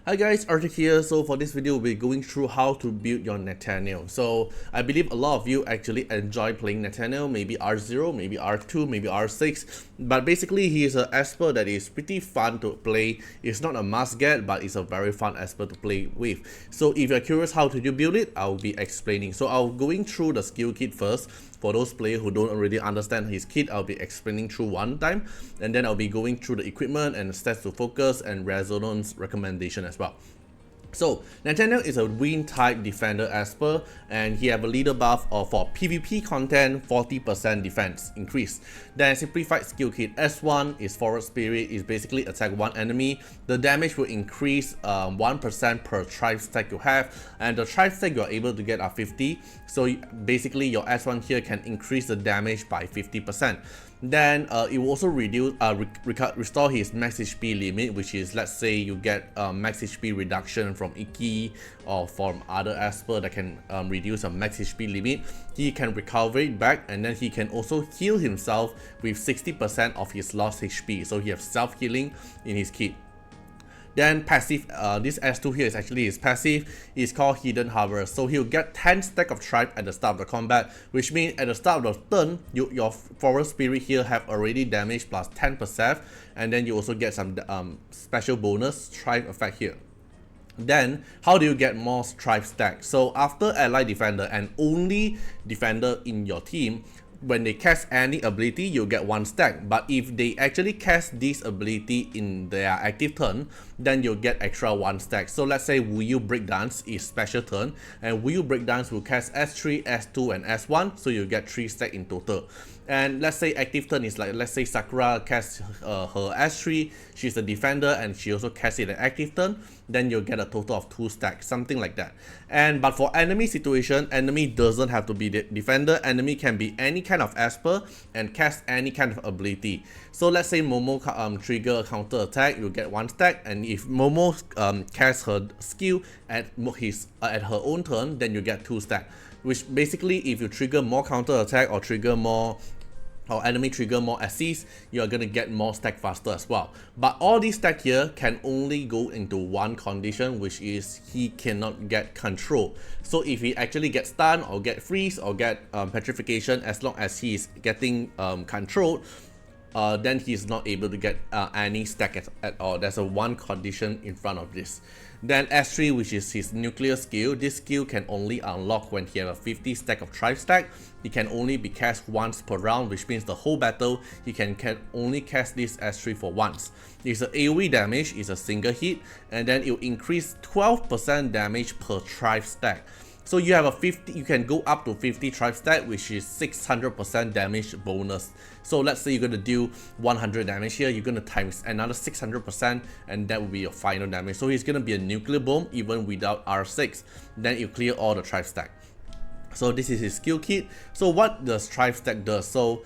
Hi guys, Artiar here. So for this video, we'll be going through how to build your Nathaniel. So I believe a lot of you actually enjoy playing Nathaniel, maybe R0, maybe R2, maybe R6. But basically, he is an Esper that is pretty fun to play. It's not a must get, but it's a very fun Esper to play with. So if you're curious how to build it, I'll be explaining. So I'll going through the skill kit first. For those players who don't already understand his kit, I'll be explaining through one time, and then I'll be going through the equipment and stats to focus and resonance recommendation as well. So Nathaniel is a wind type defender Esper, and he have a leader buff for PvP content 40% defense increase. Then simplified skill kit S1 is forward spirit, is basically attack one enemy. The damage will increase 1% per tribe stack you have, and the tribe stack you are able to get are 50. So basically your S1 here can increase the damage by 50%. Then it will also reduce restore his max HP limit, which is, let's say you get max HP reduction from Iki or from other Esper that can reduce a max HP limit. He can recover it back, and then he can also heal himself with 60% of his lost HP. So he has self-healing in his kit. Then passive, this S2 here is actually his passive. It's called Hidden Harvest. So he'll get 10 stack of tribe at the start of the combat, which means at the start of the turn, your forest spirit here have already damage plus 10%, and then you also get some special bonus tribe effect here. Then, how do you get more tribe stack? So after ally defender and only defender in your team, when they cast any ability, you'll get 1 stack. But if they actually cast this ability in their active turn, then you'll get extra 1 stack. So let's say Wuyu Breakdance is special turn, and Wuyu Breakdance will cast S3, S2, and S1, so you'll get 3 stack in total. And let's say active turn is like, let's say Sakura casts her S3, she's a defender, and she also casts it at active turn, then you'll get a total of 2 stacks, something like that. But for enemy situation, enemy doesn't have to be the defender, enemy can be any kind of Esper and cast any kind of ability. So let's say Momo trigger a counter attack, you'll get 1 stack, and if Momo casts her skill at her own turn, then you get 2 stack. Which basically, if you trigger more counter attack or trigger more enemy trigger more assist, you are gonna get more stack faster as well. But all these stack here can only go into one condition, which is he cannot get control. So if he actually gets stunned or get freeze or get petrification, as long as he is getting controlled, then he's not able to get any stack at all. There's a one condition in front of this. Then S3, which is his nuclear skill. This skill can only unlock when he has a 50 stack of tribe stack. It can only be cast once per round, which means the whole battle he can only cast this S3 for once. It's an AoE damage, it's a single hit, and then it will increase 12% damage per tribe stack. So you have you can go up to 50 tribe stack, which is 600% damage bonus. So let's say you're gonna do 100 damage here, you're gonna times another 600%, and that will be your final damage. So he's gonna be a nuclear bomb even without R6. Then you clear all the tribe stack. So this is his skill kit. So what does tribe stack does? So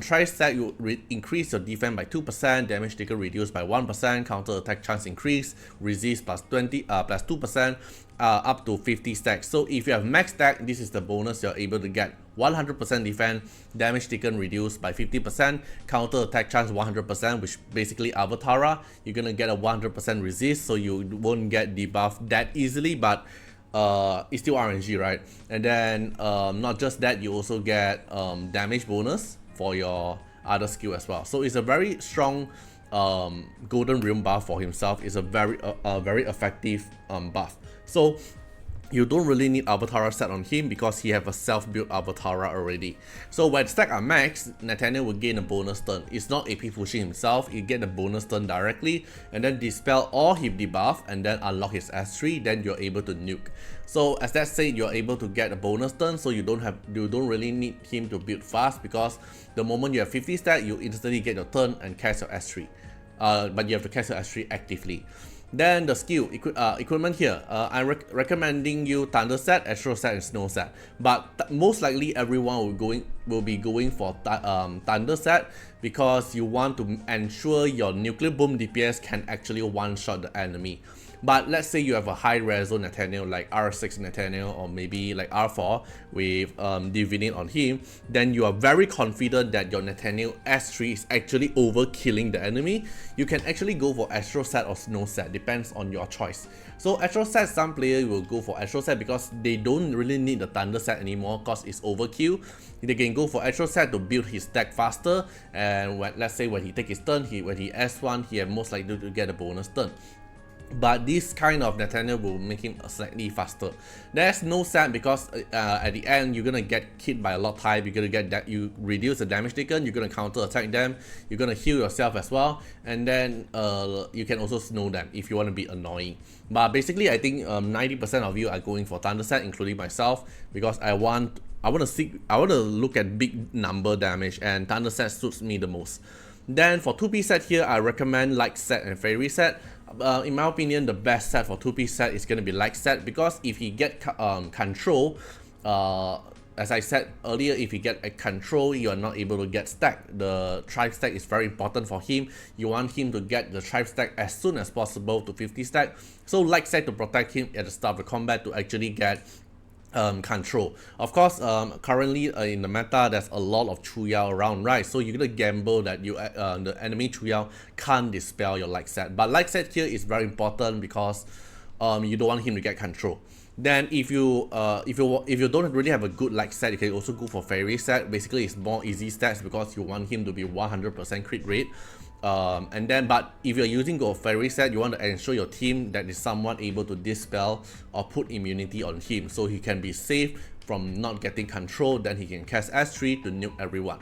tribe stack, you increase your defense by 2%, damage taken reduced by 1%, counter attack chance increase, resist plus 2%, up to 50 stacks. So if you have max stack, this is the bonus you're able to get. 100% defense, damage taken reduced by 50%, counter attack chance 100%, which basically Avatara, you're gonna get a 100% resist, so you won't get debuffed that easily, but it's still RNG, right? And then not just that, you also get damage bonus for your other skill as well. So it's a very strong golden realm buff for himself. It's a very effective buff. So you don't really need Avatara set on him because he have a self-built Avatara already. So when stack are max, Nathaniel will gain a bonus turn. It's not AP pushing himself, he get a bonus turn directly, and then dispel all his debuff and then unlock his S3, then you're able to nuke. So as that said, you're able to get a bonus turn, so you don't really need him to build fast, because the moment you have 50 stack, you instantly get your turn and cast your S3. But you have to cast your S3 actively. Then the skill equipment here, I'm recommending you Thunder set, Astro set, and Snow set. But most likely everyone will be going for Thunder set, because you want to ensure your nuclear boom DPS can actually one-shot the enemy. But let's say you have a high reso Nathaniel like R6 Nathaniel, or maybe like R4 with Divinate on him, then you are very confident that your Nathaniel S3 is actually overkilling the enemy. You can actually go for Astro Set or Snow Set, depends on your choice. So Astro Set, some players will go for Astro Set because they don't really need the Thunder Set anymore because it's overkill. They can go for Astro Set to build his deck faster, and let's say when he take his turn, when he S1, he have most likely to get a bonus turn. But this kind of Nathaniel will make him slightly faster. There's no set because at the end you're gonna get hit by a lot of type. You're gonna get that, you reduce the damage taken, you're gonna counter attack them, you're gonna heal yourself as well, and then you can also snow them if you want to be annoying. But basically I think 90% of you are going for Thunder Set, including myself, because I want to look at big number damage, and Thunder Set suits me the most. Then for 2P set here, I recommend Light Set and Fairy Set. In my opinion, the best set for 2P set is going to be Light Set, because if he get control, as I said earlier, if you get a control, you are not able to get stack. The tribe stack is very important for him. You want him to get the tribe stack as soon as possible to 50 stack. So Light Set to protect him at the start of the combat to actually get control. Of course, currently in the meta, there's a lot of Chuyao around, right? So you're gonna gamble that the enemy Chuyao can't dispel your Light Set. But Light Set here is very important because you don't want him to get control. Then if you don't really have a good Light Set, you can also go for Fairy Set. Basically, it's more easy stats because you want him to be 100% crit rate. But if you're using a Fairy Set, you want to ensure your team that is somewhat able to dispel or put immunity on him, so he can be safe from not getting control. Then he can cast S3 to nuke everyone.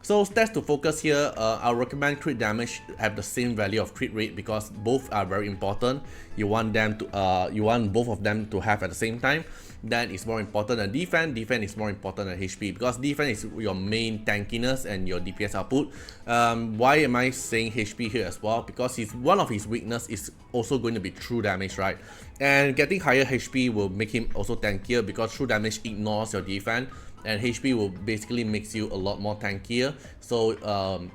So stats to focus here, I'll recommend crit damage have the same value of crit rate because both are very important. You want both of them to have at the same time. Then it's more important than defense. Defense is more important than HP because defense is your main tankiness and your DPS output. Why am I saying HP here as well? Because one of his weakness is also going to be true damage, right? And getting higher HP will make him also tankier because true damage ignores your defense, and HP will basically makes you a lot more tankier. So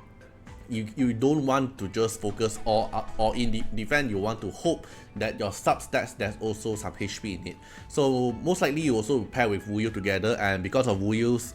you don't want to just focus all in defense. You want to hope that your substats there's also some HP in it. So most likely you also pair with Wuyu together, and because of Wuyu's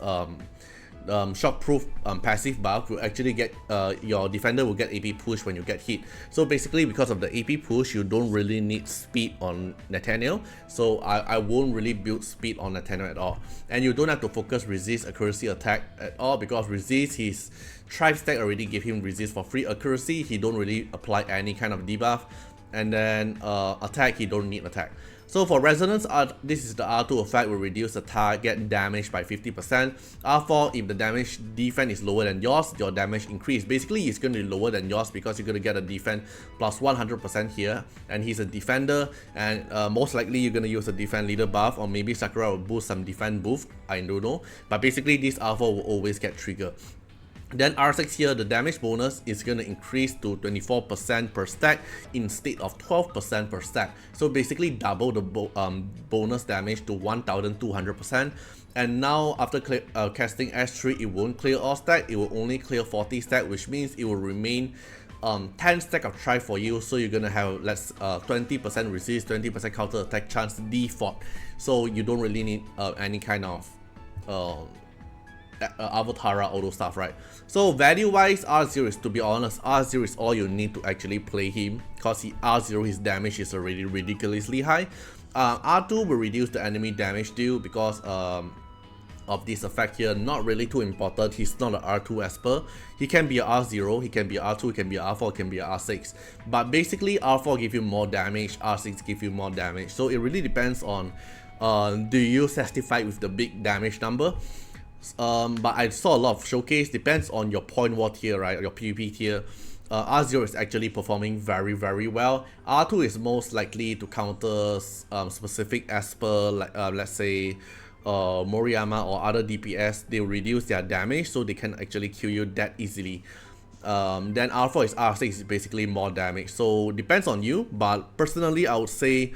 shockproof passive buff, will actually get your defender will get AP push when you get hit. So basically, because of the AP push, you don't really need speed on Nathaniel. So I won't really build speed on Nathaniel at all. And you don't have to focus resist accuracy attack at all because resist, his tribe stack already give him resist for free. Accuracy, he don't really apply any kind of debuff. And then attack, he don't need attack. So for Resonance, this is the R2 effect, will reduce the target damage by 50%. R4, if the damage defense is lower than yours, your damage increase. Basically, it's going to be lower than yours because you're going to get a defense plus 100% here. And he's a defender, and most likely you're going to use a defense leader buff, or maybe Sakura will boost some defense buff, I don't know. But basically, this R4 will always get triggered. Then R6 here, the damage bonus is going to increase to 24% per stack instead of 12% per stack. So basically double the bonus damage to 1200%. And now after casting S3, it won't clear all stack, it will only clear 40 stack, which means it will remain 10 stack of try for you. So you're gonna have 20% resist, 20% counter attack chance default. So you don't really need any kind of Avatara, all those stuff, right? So value wise, R0 is, to be honest, R0 is all you need to actually play him, because R0 his damage is already ridiculously high. R2 will reduce the enemy damage deal because of this effect here, not really too important. He's not an R2 Esper. He can be a R0, he can be a R2, he can be a R4, he can be a R6. But basically R4 give you more damage, R6 give you more damage. So it really depends on do you satisfied with the big damage number. But I saw a lot of showcase, depends on your point war tier, right? Your PvP tier. R0 is actually performing very well. R2 is most likely to counter specific Esper, like let's say Moriyama or other DPS. They will reduce their damage so they can actually kill you that easily. Then R4 is R6 is basically more damage. So depends on you, but personally I would say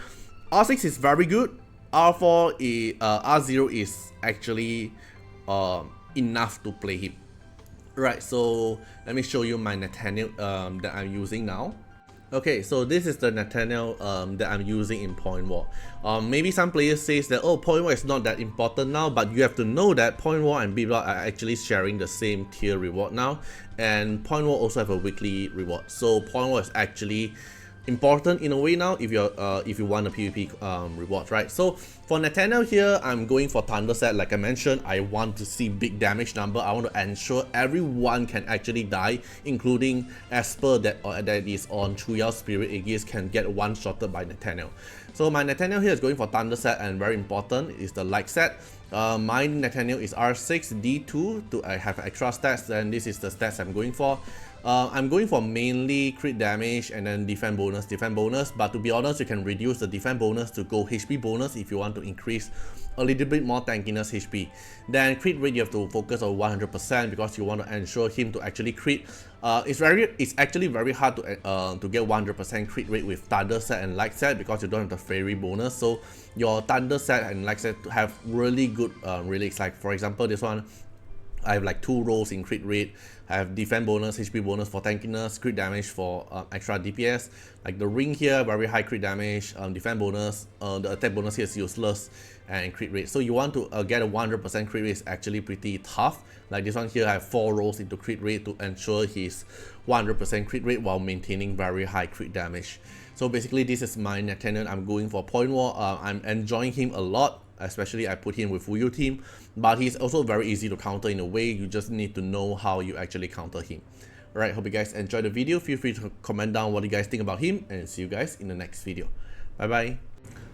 R6 is very good. R4 is R0 is actually enough to play him. Right, so let me show you my Nathaniel that I'm using now. Okay, so this is the Nathaniel that I'm using in Point War. Maybe some players says that, oh, Point War is not that important now, but you have to know that Point War and Dislyte are actually sharing the same tier reward now, and Point War also have a weekly reward. So Point War is actually important in a way now if you want a PvP reward, right? So for Nathaniel here, I'm going for Thunder set. Like I mentioned, I want to see big damage number. I want to ensure everyone can actually die, including Esper that is on Chuyao Spirit Aegis can get one-shotted by Nathaniel. So my Nathaniel here is going for Thunder set, and very important is the Light set. My Nathaniel is R6 D2 I have extra stats, and this is the stats I'm going for. I'm going for mainly crit damage and then defense bonus, but to be honest, you can reduce the defense bonus to go HP bonus if you want to increase a little bit more tankiness HP. Then crit rate you have to focus on 100% because you want to ensure him to actually crit. It's actually very hard to get 100% crit rate with Thunder set and Light set because you don't have the Fairy bonus. So your Thunder set and Light set have really good relics. Like for example, this one, I have like 2 rolls in crit rate. I have defense bonus, HP bonus for tankiness, crit damage for extra DPS. Like the ring here, very high crit damage, defense bonus, the attack bonus here is useless, and crit rate. So you want to get a 100% crit rate is actually pretty tough. Like this one here, I have 4 rolls into crit rate to ensure his 100% crit rate while maintaining very high crit damage. So basically this is my Nathaniel. I'm going for Point War. I'm enjoying him a lot. Especially I put him with Wuyu team, but he's also very easy to counter in a way. You just need to know how you actually counter him. Alright, hope you guys enjoyed the video. Feel free to comment down what you guys think about him, and see you guys in the next video. Bye bye.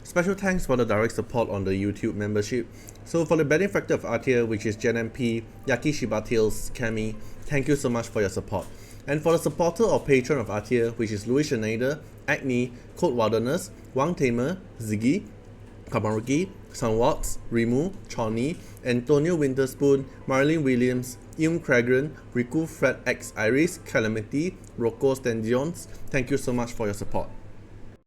Special thanks for the direct support on the YouTube membership. So for the benefactor of Artiar, which is Gen MP, Yaki Shiba Tails, Kami, thank you so much for your support. And for the supporter or patron of Artiar, which is Louis Schneider, Agni, Code Wilderness, Wang Tamer, Ziggy, Kamaruki, Sunwatts, Rimu, Chawny, Antonio Winterspoon, Marlene Williams, Ium Cragran, Riku Fred X Iris, Calamity, Rocco Standions, thank you so much for your support.